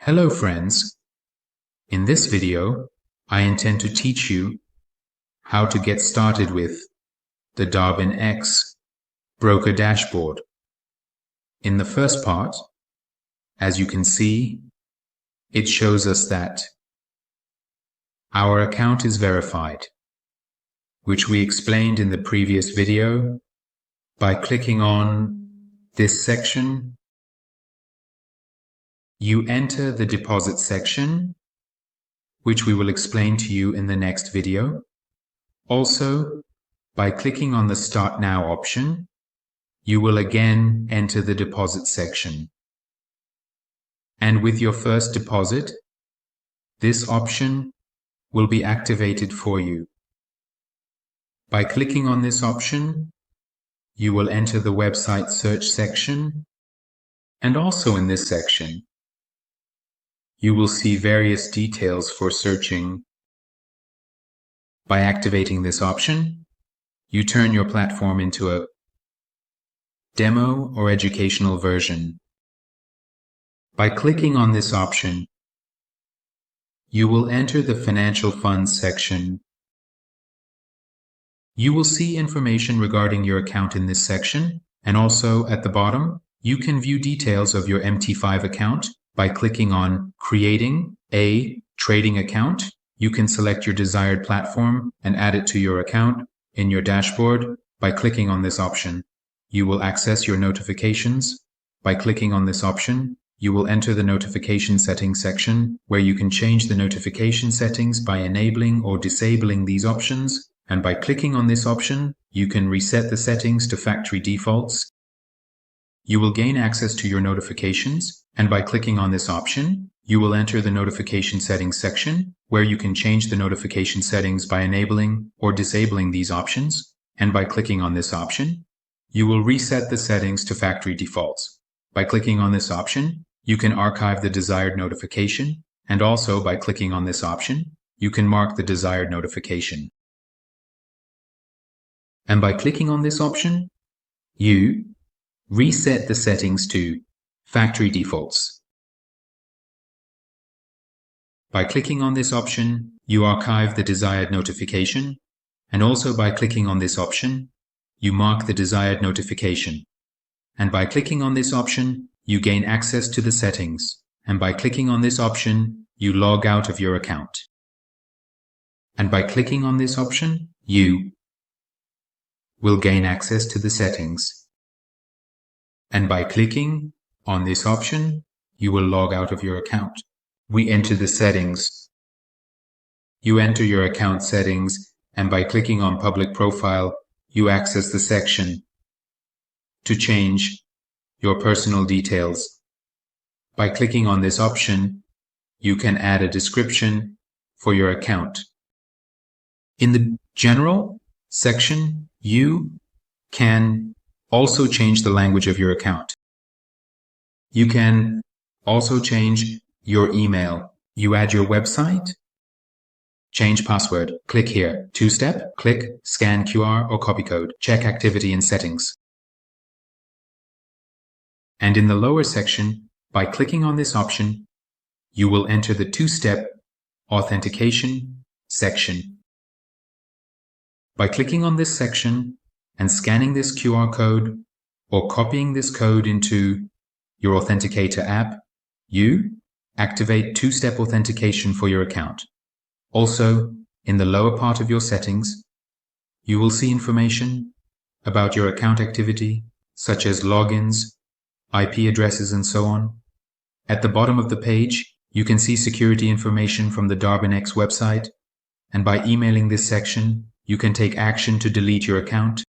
Hello friends, in this video I intend to teach you how to get started with the Darwinex Broker Dashboard. In the first part, as you can see, it shows us that our account is verified, which we explained in the previous video. By clicking on this section, you enter the deposit section, which we will explain to you in the next video. Also, by clicking on the Start Now option, you will again enter the deposit section. And with your first deposit, this option will be activated for you. By clicking on this option, you will enter the website search section, and also in this section, you will see various details for searching. By activating this option, you turn your platform into a demo or educational version. By clicking on this option, you will enter the financial funds section. You will see information regarding your account in this section, and also at the bottom, you can view details of your MT5 account by clicking on Creating a Trading Account. You can select your desired platform and add it to your account in your dashboard. By clicking on this option, you will access your notifications. By clicking on this option, you will enter the notification settings section, where you can change the notification settings by enabling or disabling these options. And by clicking on this option, you can reset the settings to factory defaults. You will gain access to your notifications, and by clicking on this option, you will enter the notification settings section, where you can change the notification settings by enabling or disabling these options. And by clicking on this option, you will reset the settings to factory defaults. By clicking on this option, you can archive the desired notification, and also by clicking on this option, you can mark the desired notification. And by clicking on this option, you reset the settings to factory defaults. By clicking on this option, you archive the desired notification, and also by clicking on this option, you mark the desired notification. And by clicking on this option, you gain access to the settings, and by clicking on this option, you log out of your account. And by clicking on this option, you will gain access to the settings. And by clicking on this option, you will log out of your account. We enter the settings. You enter your account settings, and by clicking on Public Profile, you access the section to change your personal details. By clicking on this option, you can add a description for your account. In the General section, you can also change the language of your account. You can also change your email. You add your website, change password, click here, two-step, click, scan QR or copy code, check activity and settings. And in the lower section, by clicking on this option, you will enter the two-step authentication section. By clicking on this section and scanning this QR code or copying this code into your Authenticator app, you activate two-step authentication for your account. Also, in the lower part of your settings, you will see information about your account activity, such as logins, IP addresses, and so on. At the bottom of the page, you can see security information from the Darwinex website, and by emailing this section, you can take action to delete your account,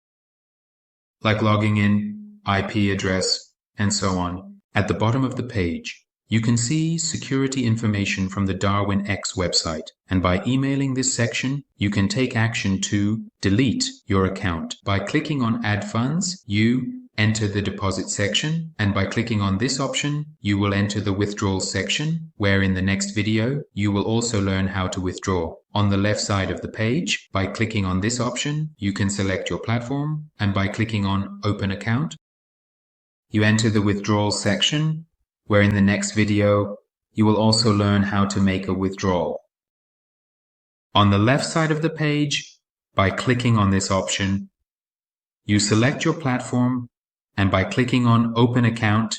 like logging in, IP address, and so on. At the bottom of the page, you can see security information from the Darwinex website, and by emailing this section, you can take action to delete your account. By clicking on Add Funds, you enter the deposit section, and by clicking on this option, you will enter the withdrawal section, where in the next video, you will also learn how to withdraw. On the left side of the page, by clicking on this option, you can select your platform, and by clicking on Open Account, you enter the withdrawal section, where in the next video, you will also learn how to make a withdrawal. On the left side of the page, by clicking on this option, you select your platform, and by clicking on Open Account,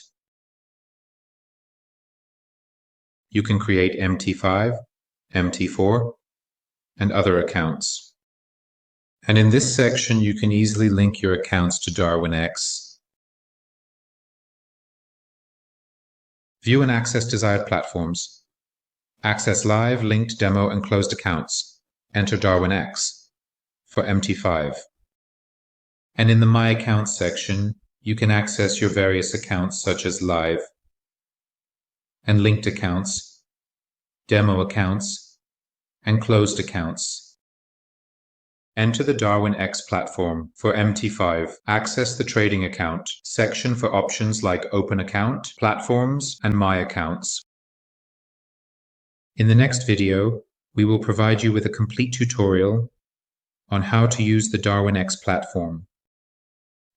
you can create MT5, MT4, and other accounts. And in this section, you can easily link your accounts to Darwinex. View and access desired platforms. Access live, linked, demo, and closed accounts. Enter Darwinex for MT5. And in the My Accounts section, you can access your various accounts such as live and linked accounts, demo accounts, and closed accounts. Enter the Darwinex platform for MT5. Access the Trading Account section for options like Open Account, Platforms, and My Accounts. In the next video, we will provide you with a complete tutorial on how to use the Darwinex platform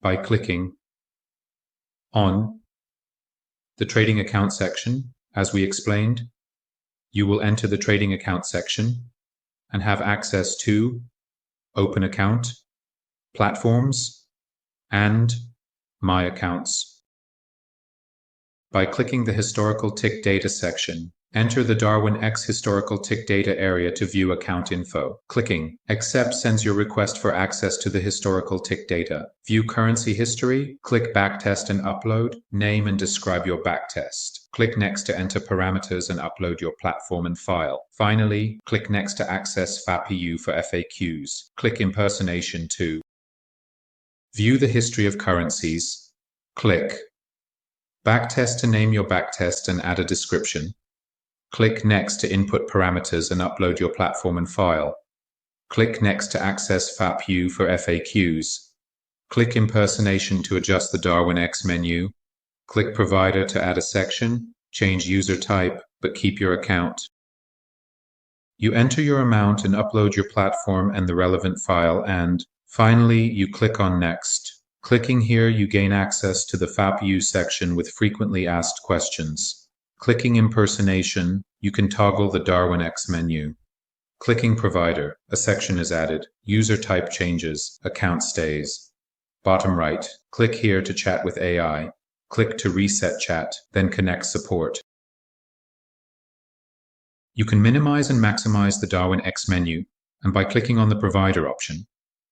by clicking on the Trading Account section. As we explained, you will enter the Trading Account section and have access to Open Account, Platforms, and My Accounts. By clicking the Historical Tick Data section, enter the Darwinex Historical Tick Data area to view account info. Clicking Accept sends your request for access to the historical tick data. View currency history, click Backtest and Upload, name and describe your backtest. Click Next to enter parameters and upload your platform and file. Finally, click Next to access FAPU for FAQs. Click Impersonation to view the history of currencies. Click Backtest to name your backtest and add a description. Click Next to input parameters and upload your platform and file. Click Next to access FAPU for FAQs. Click Impersonation to adjust the Darwinex menu. Click Provider to add a section, change user type, but keep your account. You enter your amount and upload your platform and the relevant file, and finally, you click on Next. Clicking here, you gain access to the FAPU section with frequently asked questions. Clicking Impersonation, you can toggle the Darwinex menu. Clicking Provider, a section is added. User type changes, account stays. Bottom right, click here to chat with AI. Click to reset chat, then connect support. You can minimize and maximize the Darwinex menu, and by clicking on the Provider option,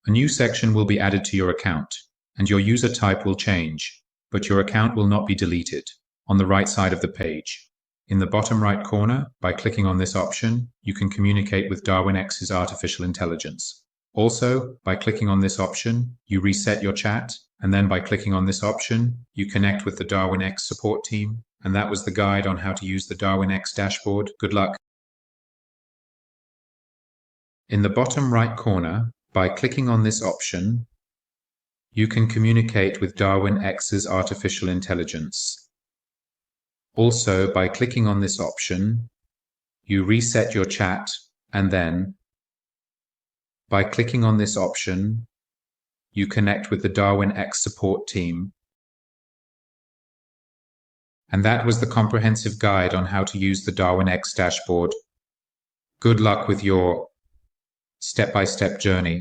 a new section will be added to your account, and your user type will change, but your account will not be deleted. On the right side of the page, in the bottom right corner, by clicking on this option, you can communicate with Darwinex's artificial intelligence. Also, by clicking on this option, you reset your chat, and then by clicking on this option, you connect with the Darwinex support team. And that was the guide on how to use the Darwinex dashboard. Good luck! In the bottom right corner, by clicking on this option, you can communicate with Darwinex's artificial intelligence. Also, by clicking on this option, you reset your chat, and then, by clicking on this option, you connect with the Darwinex support team. And that was the comprehensive guide on how to use the Darwinex dashboard. Good luck with your step-by-step journey.